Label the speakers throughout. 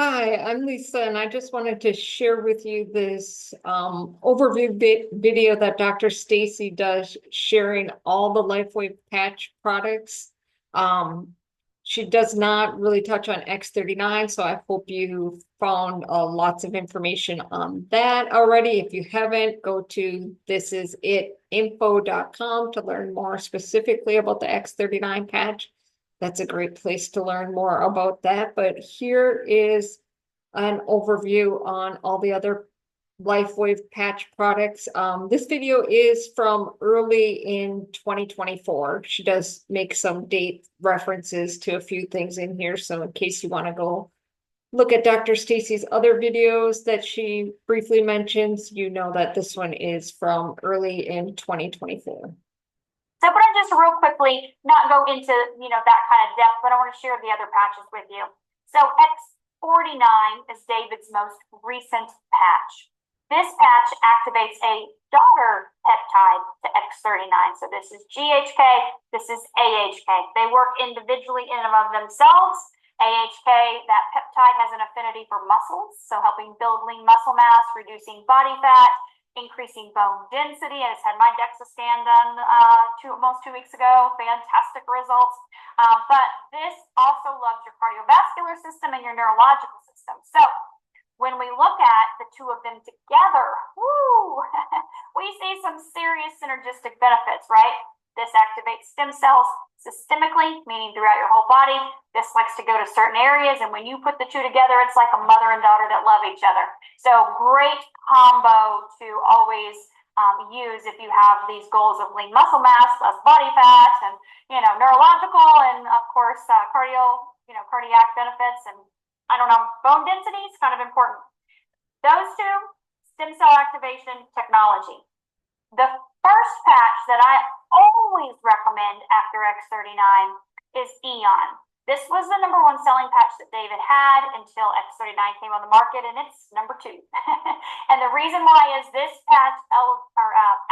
Speaker 1: Hi, I'm Lisa, and I just wanted to share with you this overview video that Dr. Staci does sharing all the LifeWave patch products. Um, she does not really touch on X39, so I hope you found lots of information on that already. If you haven't, go to thisisit.info.com to learn more specifically about the X39 patch. That's a great place to learn more about that. But here is an overview on all the other LifeWave patch products. This video is from early in 2024. She does make some date references to a few things in here. So in case you want to go look at Dr. Staci's other videos that she briefly mentions, you know that this one is from early in 2024.
Speaker 2: So I'm going to just real quickly not go into, that kind of depth, but I want to share the other patches with you. So X49 is David's most recent patch. This patch activates a daughter peptide to X39. So this is GHK, this is AHK. They work individually in and of themselves. AHK, that peptide has an affinity for muscles, so helping build lean muscle mass, reducing body fat, increasing bone density. I just had my DEXA scan done almost 2 weeks ago. Fantastic results. But this also loves your cardiovascular system and your neurological system. So when we look at the two of them together, woo, we see some serious synergistic benefits, right? This activates stem cells systemically, meaning throughout your whole body. This likes to go to certain areas, and when you put the two together, it's like a mother and daughter that love each other. So great combo to always use if you have these goals of lean muscle mass, less body fat, and neurological, and of course cardiac benefits, and bone density is kind of important. Those two, stem cell activation technology. The first patch that I always recommend after X39 is Eon. This was the #1 selling patch that David had until X39 came on the market, and it's #2. And the reason why is this patch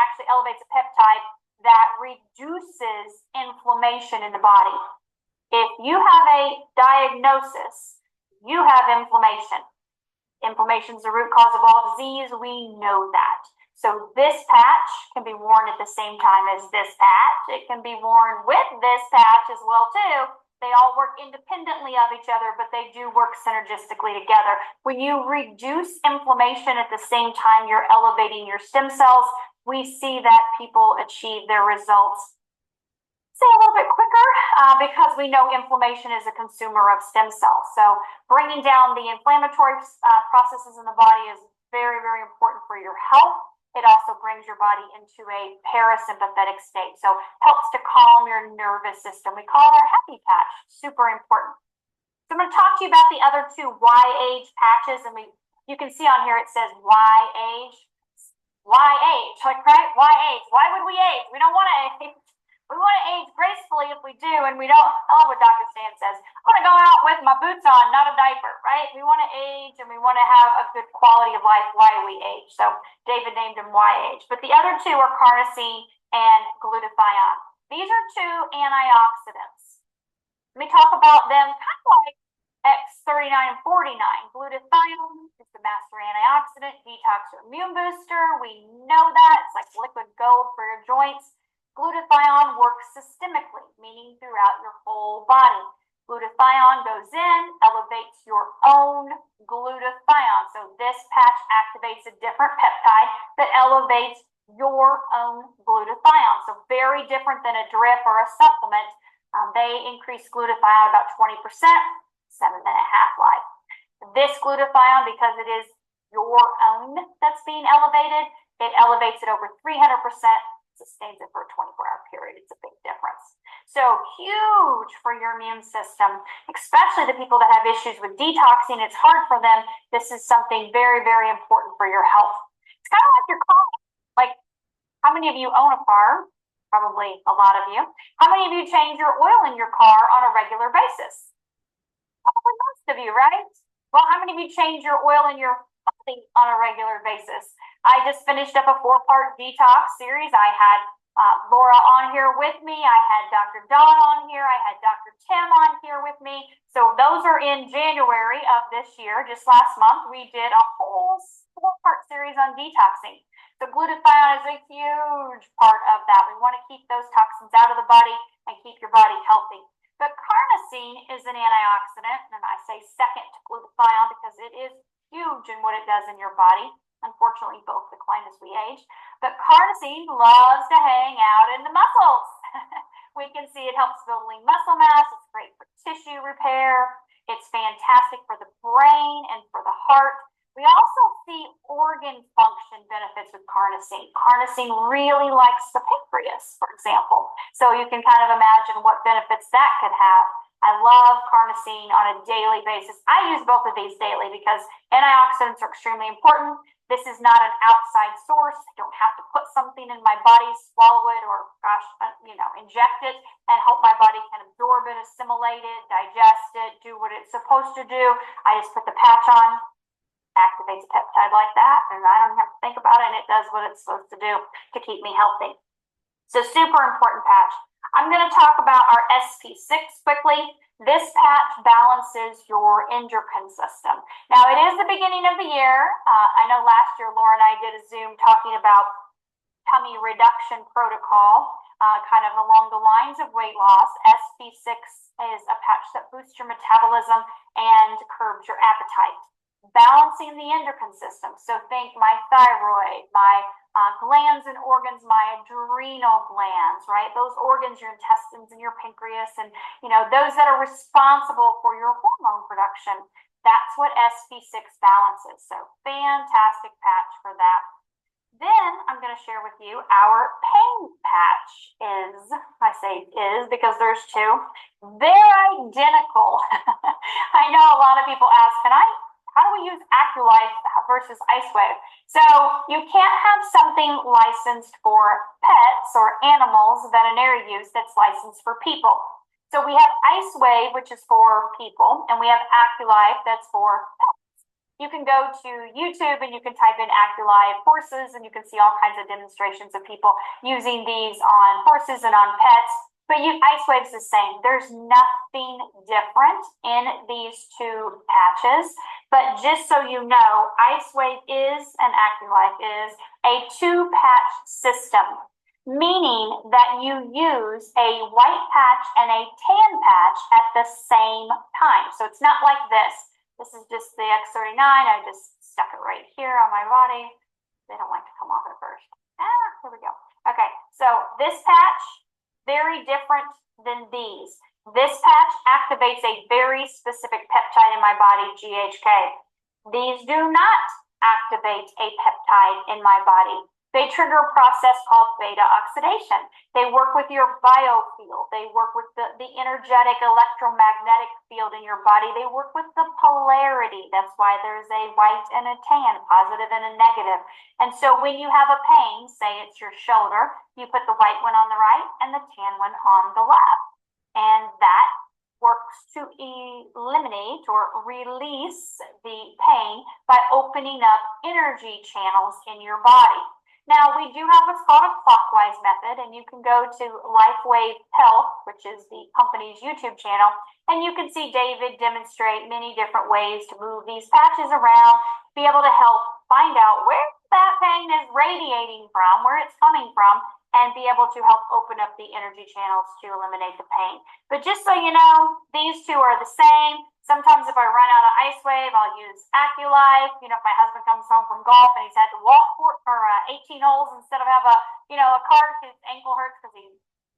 Speaker 2: actually elevates a peptide that reduces inflammation in the body. If you have a diagnosis, you have inflammation. Inflammation is the root cause of all disease. We know that. So this patch can be worn at the same time as this patch. It can be worn with this patch as well too. They all work independently of each other, but they do work synergistically together. When you reduce inflammation at the same time you're elevating your stem cells, we see that people achieve their results a little bit quicker because we know inflammation is a consumer of stem cells. So bringing down the inflammatory processes in the body is very, very important for your health. It also brings your body into a parasympathetic state. So helps to calm your nervous system. We call it our happy patch. Super important. So I'm going to talk to you about the other two why age patches. And you can see on here it says why age. Why age? Like, right? Why age? Why would we age? We don't want to age. We want to age gracefully if we do, and we don't. I love what Dr. Stan says. I want to go out with my boots on, not a diaper, right? We want to age, and we want to have a good quality of life while we age. So David named them why age. But the other two are carnosine and glutathione. These are two antioxidants. Let me talk about them kind of like X39 and 49. Glutathione is the master antioxidant, detox or immune booster. We know that. It's like liquid gold for your joints. Glutathione works systemically, meaning throughout your whole body. Glutathione goes in, elevates your own glutathione. So this patch activates a different peptide that elevates your own glutathione. So very different than a drip or a supplement. They increase glutathione about 20%, 7-minute half-life. This glutathione, because it is your own that's being elevated, it elevates it over 300%. Sustains it for a 24-hour period. It's a big difference. So huge for your immune system, especially the people that have issues with detoxing. It's hard for them. This is something very, very important for your health. It's kind of like your car. Like, how many of you own a car? Probably a lot of you. How many of you change your oil in your car on a regular basis? Probably most of you, right? Well, how many of you change your oil in your body on a regular basis? I just finished up a 4-part detox series. I had Laura on here with me. I had Dr. Dawn on here. I had Dr. Tim on here with me. So those are in January of this year. Just last month, we did a whole 4-part series on detoxing. So glutathione is a huge part of that. We want to keep those toxins out of the body and keep your body healthy. But carnosine is an antioxidant, and I say second to glutathione because it is huge in what it does in your body. Unfortunately, both decline as we age. But carnosine loves to hang out in the muscles. We can see it helps build lean muscle mass. It's great for tissue repair. It's fantastic for the brain and for the heart. We also see organ function benefits with carnosine. Carnosine really likes the pancreas, for example. So you can kind of imagine what benefits that could have. I love carnosine on a daily basis. I use both of these daily because antioxidants are extremely important. This is not an outside source. I don't have to put something in my body, swallow it, or inject it and hope my body can absorb it, assimilate it, digest it, do what it's supposed to do. I just put the patch on, activates a peptide like that, and I don't have to think about it, and it does what it's supposed to do to keep me healthy. So super important patch. I'm going to talk about our SP6 quickly. This patch balances your endocrine system. Now, it is the beginning of the year. I know last year Laura and I did a Zoom talking about tummy reduction protocol, kind of along the lines of weight loss. SP6 is a patch that boosts your metabolism and curbs your appetite. Balancing the endocrine system. So think my thyroid, my glands and organs, my adrenal glands, right? Those organs, your intestines and your pancreas, and those that are responsible for your hormone production. That's what SP6 balances. So fantastic patch for that. Then I'm going to share with you our pain patch I say is because there's two. They're identical. I know a lot of people ask, how do we use AccuLife versus LifeWave? So you can't have something licensed for pets or animals, veterinary use, that's licensed for people. So we have LifeWave, which is for people, and we have AccuLife that's for pets. You can go to YouTube and you can type in AccuLife horses, and you can see all kinds of demonstrations of people using these on horses and on pets. But LifeWave is the same. There's nothing different in these two patches. But just so you know, LifeWave is and AccuLife is a 2-patch system, meaning that you use a white patch and a tan patch at the same time. So it's not like this. This is just the X39. I just stuck it right here on my body. They don't like to come off at first. Here we go. Okay, so this patch, very different than these. This patch activates a very specific peptide in my body, GHK. These do not activate a peptide in my body. They trigger a process called beta oxidation. They work with your biofield. They work with the energetic electromagnetic field in your body. They work with the polarity. That's why there's a white and a tan, positive and a negative. And so when you have a pain, say it's your shoulder, you put the white one on the right and the tan one on the left. And that works to eliminate or release the pain by opening up energy channels in your body. Now, we do have what's called a clockwise method, and you can go to LifeWave Health, which is the company's YouTube channel, and you can see David demonstrate many different ways to move these patches around, be able to help find out where that pain is radiating from, where it's coming from, and be able to help open up the energy channels to eliminate the pain. But just so you know, these two are the same. Sometimes if I run out of LifeWave, I'll use AccuLife. If my husband comes home from golf and he's had to walk for 18 holes instead of have a cart, his ankle hurts because he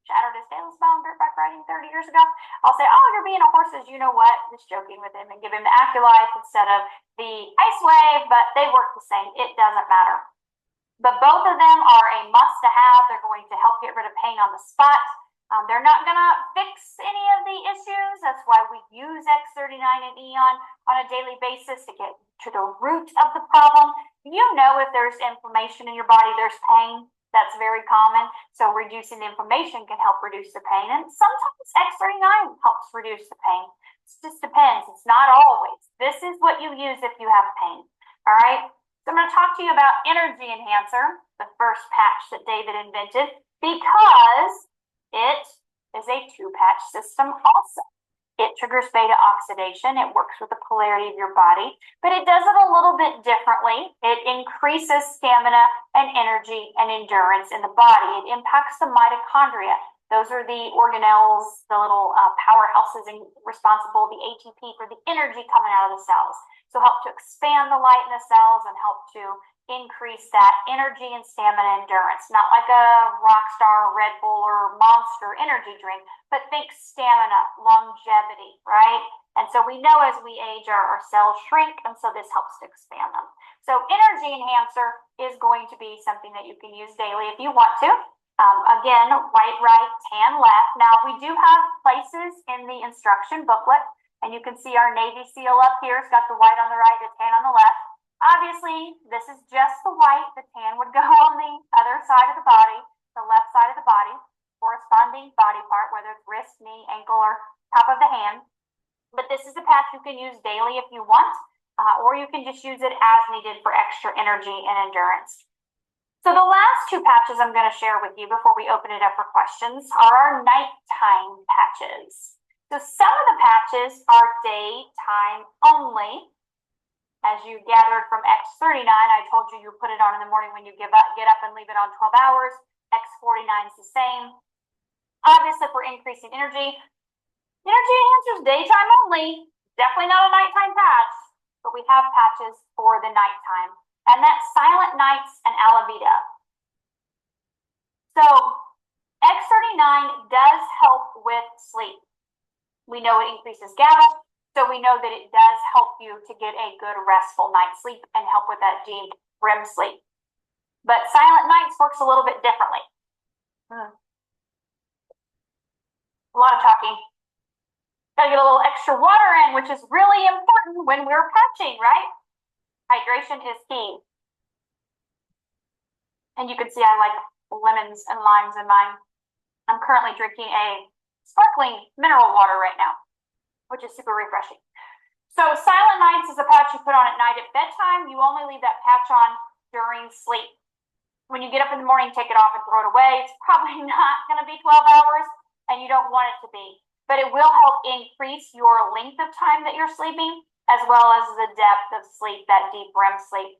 Speaker 2: shattered his talus bone dirt bike riding 30 years ago. I'll say, oh, you're being a horse, you know what? Just joking with him and give him the AccuLife instead of the LifeWave, but they work the same. It doesn't matter. But both of them are a must-to-have. They're going to help get rid of pain on the spot. They're not going to fix any of the issues. That's why we use X39 and Eon on a daily basis to get to the root of the problem. If there's inflammation in your body, there's pain. That's very common. So reducing the inflammation can help reduce the pain. And sometimes X39 helps reduce the pain. It just depends. It's not always. This is what you use if you have pain. All right. So I'm going to talk to you about Energy Enhancer, the first patch that David invented. because it is a two-patch system also. It triggers beta oxidation. It works with the polarity of your body, but it does it a little bit differently. It increases stamina and energy and endurance in the body. It impacts the mitochondria. Those are the organelles, the little powerhouses responsible, the ATP for the energy coming out of the cells. So help to expand the light in the cells and help to increase that energy and stamina endurance. Not like a Rockstar, Red Bull, or Monster energy drink, but think stamina, longevity, right? And so we know as we age, our cells shrink, and so this helps to expand them. So energy enhancer is going to be something that you can use daily if you want to. Again, white right, tan left. Now we do have places in the instruction booklet, and you can see our Navy SEAL up here. It's got the white on the right, the tan on the left. Obviously, this is just the white. The tan would go on the other side of the body, the left side of the body, corresponding body part, whether it's wrist, knee, ankle, or top of the hand. But this is a patch you can use daily if you want, or you can just use it as needed for extra energy and endurance. So the last two patches I'm going to share with you before we open it up for questions are our nighttime patches. So some of the patches are daytime only. As you gathered from X39, I told you put it on in the morning when you get up and leave it on 12 hours. X49 is the same. Obviously, for increasing energy enhancers daytime only, definitely not a nighttime patch, but we have patches for the nighttime, and that's Silent Nights and Alavida. So X39 does help with sleep. We know it increases GABA, so we know that it does help you to get a good restful night's sleep and help with that deep REM sleep. But Silent Nights works a little bit differently. A lot of talking. Gotta get a little extra water in, which is really important when we're patching, right? Hydration is key. And you can see I like lemons and limes in mine. I'm currently drinking a sparkling mineral water right now, which is super refreshing. So Silent Nights is a patch you put on at night at bedtime. You only leave that patch on during sleep. When you get up in the morning, take it off and throw it away. It's probably not going to be 12 hours, and you don't want it to be. But it will help increase your length of time that you're sleeping, as well as the depth of sleep, that deep REM sleep.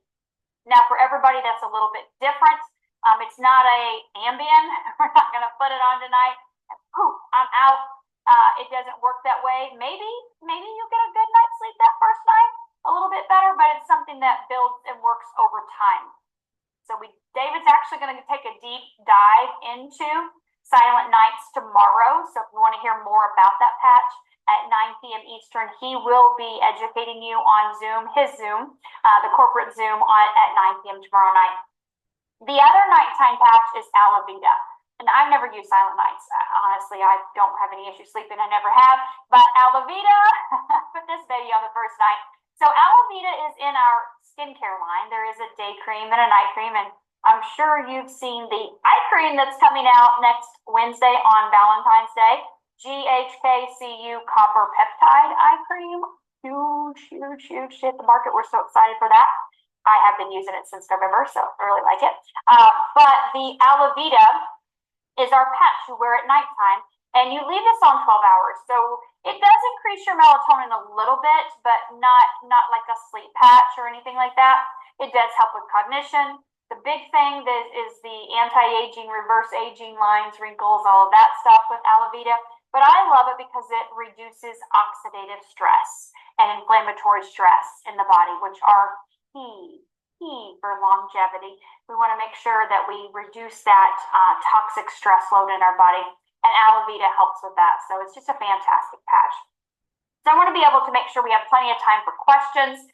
Speaker 2: Now, for everybody, that's a little bit different. It's not a Ambien. We're not going to put it on tonight. Poof, I'm out. It doesn't work that way. Maybe you get a good night's sleep that first night, a little bit better, but it's something that builds and works over time. So David's actually going to take a deep dive into Silent Nights tomorrow. So if you want to hear more about that patch at 9 p.m. Eastern, he will be educating you on Zoom, his Zoom, the corporate Zoom at 9 p.m. tomorrow night. The other nighttime patch is alavida. And I've never used Silent Nights. Honestly, I don't have any issue sleeping. I never have. But alavida, put this baby on the first night. So alavida is in our skincare line. There is a day cream and a night cream. And I'm sure you've seen the eye cream that's coming out next Wednesday on Valentine's Day. GHKCU Copper Peptide Eye Cream. Huge hit the market. We're so excited for that. I have been using it since November, so I really like it. But the alavida is our patch you wear at nighttime, and you leave this on 12 hours. So it does increase your melatonin a little bit, but not like a sleep patch or anything like that. It does help with cognition. The big thing that is the anti-aging, reverse aging, lines, wrinkles, all of that stuff with alavida. But I love it because it reduces oxidative stress and inflammatory stress in the body, which are key for longevity. We want to make sure that we reduce that toxic stress load in our body, and alavida helps with that. So it's just a fantastic patch. So I want to be able to make sure we have plenty of time for questions.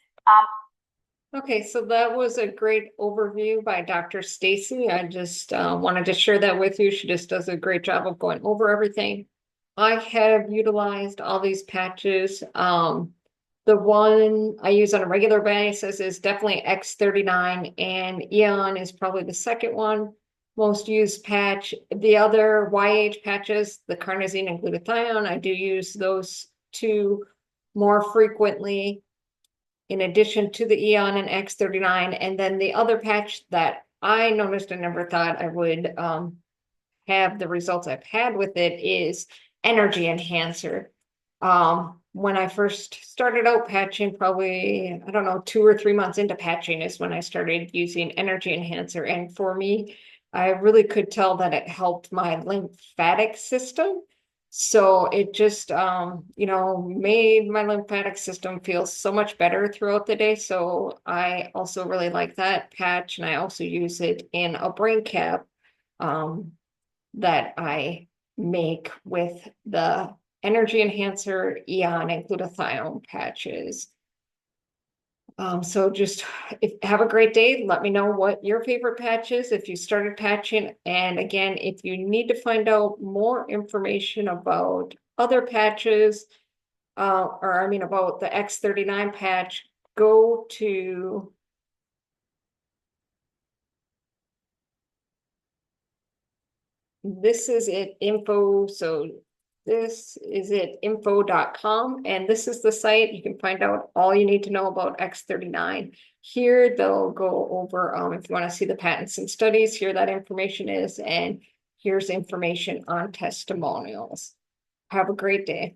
Speaker 1: Okay, so that was a great overview by Dr. Staci. I just wanted to share that with you. She just does a great job of going over everything. I have utilized all these patches. The one I use on a regular basis is definitely X39, and Eon is probably the second one most used patch. The other YH patches, the carnosine and glutathione, I do use those two more frequently, in addition to the Eon and X39. And then the other patch that I noticed, I never thought I would have the results I've had with it is energy enhancer. When I first started out patching, probably, I don't know, 2 or 3 months into patching is when I started using energy enhancer. And for me, I really could tell that it helped my lymphatic system. So it just, made my lymphatic system feel so much better throughout the day. So I also really like that patch, and I also use it in a brain cap, um, that I make with the energy enhancer, Eon, and glutathione patches. So just have a great day. Let me know what your favorite patch is if you started patching. And again, if you need to find out more information about other patches, about the X39 patch, go to this is it info. So this is it info.com. And this is the site. You can find out all you need to know about X39. Here they'll go over, if you want to see the patents and studies, here that information is, and here's information on testimonials. Have a great day.